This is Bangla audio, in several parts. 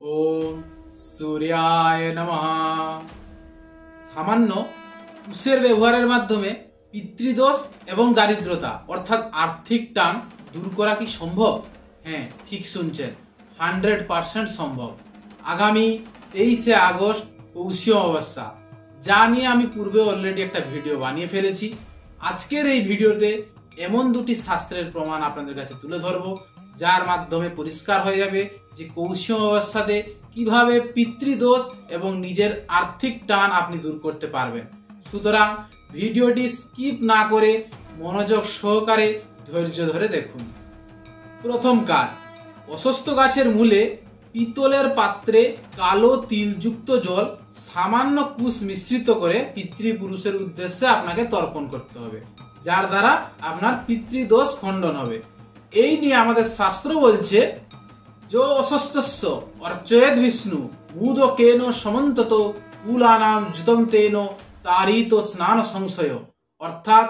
ওম সূর্যায় নমঃ। সামান্য কুশের ব্যবহারের মাধ্যমে পিতৃদোষ এবং দারিদ্রতা অর্থাৎ আর্থিক টান দূর করা কি সম্ভব? হ্যাঁ, ঠিক শুনছেন, 100% সম্ভব। আগামী 23শে আগস্ট পৌষীয় অমাবস্যা, যা নিয়ে আমি পূর্বে অলরেডি একটা ভিডিও বানিয়ে ফেলেছি। আজকের এই ভিডিওতে এমন দুটি শাস্ত্রের প্রমাণ আপনাদের কাছে তুলে ধরবো, যার মাধ্যমে পরিষ্কার হয়ে যাবে যে কৌশীয় অবস্থাতে কিভাবে পিতৃদোষ এবং নিজের আর্থিক টান আপনি দূর করতে পারবেন। সুতরাং ভিডিওটি স্কিপ না করে মনোযোগ সহকারে ধৈর্য ধরে দেখুন। প্রথম কাজ, অশ্বত্থ গাছের মূলে পিতলের পাত্রে কালো তিলযুক্ত জল সামান্য কুশ মিশ্রিত করে পিতৃপুরুষের উদ্দেশ্যে আপনাকে তর্পণ করতে হবে, যার দ্বারা আপনার পিতৃদোষ খণ্ডন হবে। এই নিয়ে আমাদের শাস্ত্র বলছে, যো অস্বস্থস্য অর্চয়েদ বিষ্ণু মুদকেন সমন্তত কুলানাম যুতম তেন তারিত স্নান সংশয়। অর্থাৎ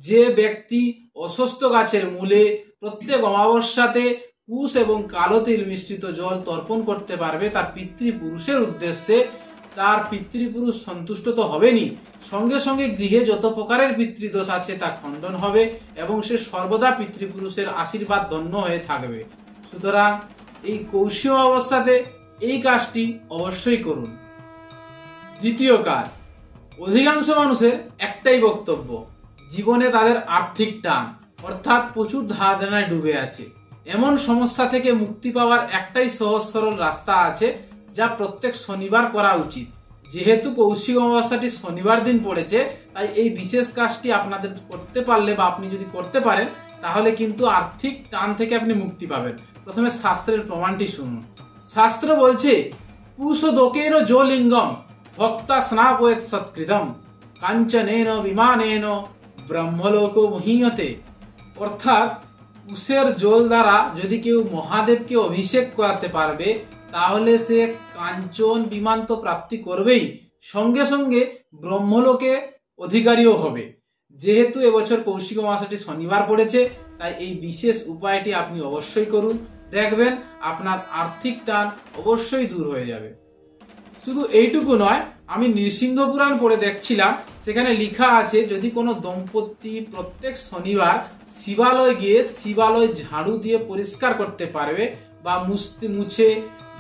যে ব্যক্তি অস্বস্থ গাছের মূলে প্রত্যেক অমাবস্যাতে কুশ এবং কালো তিল মিশ্রিত জল তর্পণ করতে পারবে তার পিতৃপুরুষের উদ্দেশ্যে, তার পিতৃপুরুষ সন্তুষ্ট তো হবেনি, সঙ্গে সঙ্গে গৃহে যত প্রকারের পিতৃদোষ আছে তা খণ্ডন হবে এবং সে সর্বদা পিতৃপুরুষের আশীর্বাদ ধন্য হয়ে থাকবে। সুতরাং এই কৌশীয় অবস্থাতে এই কাজটি অবশ্যই করুন। দ্বিতীয় কাজ, অধিকাংশ মানুষের একটাই বক্তব্য, জীবনে তাদের আর্থিক টান অর্থাৎ প্রচুর ধার দেনায় ডুবে আছে। এমন সমস্যা থেকে মুক্তি পাওয়ার একটাই সহজ সরল রাস্তা আছে, যা প্রত্যেক শনিবার করা উচিত। যেহেতু কৌশিক অমাবস্যাটি শনিবার দিন পড়েছে, তাই এই বিশেষ কাজটি আপনাদের করতে পারলে বা আপনি যদি করতে পারেন, তাহলে কিন্তু আর্থিক টান থেকে আপনি মুক্তি পাবেন। প্রথমে শাস্ত্রের প্রমাণটি শুনুন। শাস্ত্র বলছে, কুশ দোকেন জলিঙ্গম ভক্তা স্নাপয়েত সৎকৃতম কাঞ্চনেন বিমানেন ব্রহ্মলোক মহীয়তে। অর্থাৎ কুশের জল দ্বারা যদি কেউ মহাদেবকে অভিষেক করাতে পারবে, তাহলে সে কাঞ্চন বিমান তো প্রাপ্তি করবেই, সঙ্গে সঙ্গে ব্রহ্মলোকে অধিকারীও হবে। যেহেতু এবছর কৌশিক অমাবস্যাটি শনিবার পড়েছে, তাই এই বিশেষ উপায়টি আপনি অবশ্যই করুন। দেখবেন আপনার আর্থিক টান অবশ্যই দূর হয়ে যাবে। শুধু এইটুকু নয়, আমি নৃসিংহ পুরাণ পড়ে দেখছিলাম, সেখানে লেখা আছে যদি কোনো দম্পতি প্রত্যেক শনিবার শিবালয় গিয়ে শিবালয় ঝাড়ু দিয়ে পরিষ্কার করতে পারবে বা মুছে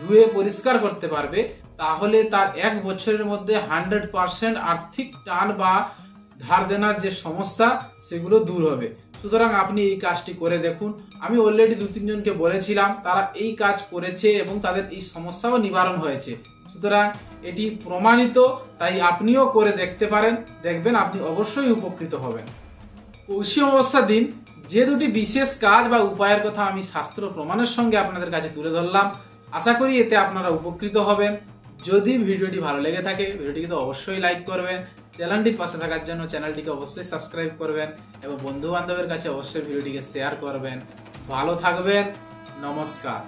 ধুয়ে পরিষ্কার করতে পারবে, তাহলে তার 1 বছরের মধ্যে 100% আর্থিক টান বা ধার দেনার যে সমস্যা সেগুলো দূর হবে। সুতরাং আপনি এই কাজটি করে দেখুন। আমি অলরেডি 2-3 জনকে বলেছিলাম, তারা এই কাজ করেছে এবং তাদের এই সমস্যাও নিবারণ হয়েছে। সুতরাং এটি প্রমাণিত, তাই আপনিও করে দেখতে পারেন, দেখবেন আপনি অবশ্যই উপকৃত হবেন। কৌশীয় অমাবস্যার দিন যে দুটি বিশেষ কাজ বা উপায়ের কথা আমি শাস্ত্র প্রমাণের সঙ্গে আপনাদের কাছে তুলে ধরলাম, আশা করি এতে আপনারা উপকৃত হবেন। যদি ভিডিওটি ভালো লেগে থাকে, ভিডিওটিকে তো অবশ্যই লাইক করবেন, চ্যানেলটির পাশে থাকার জন্য চ্যানেলটিকে অবশ্যই সাবস্ক্রাইব করবেন এবং বন্ধু বান্ধবের কাছে অবশ্যই ভিডিওটিকে শেয়ার করবেন। ভালো থাকবেন, নমস্কার।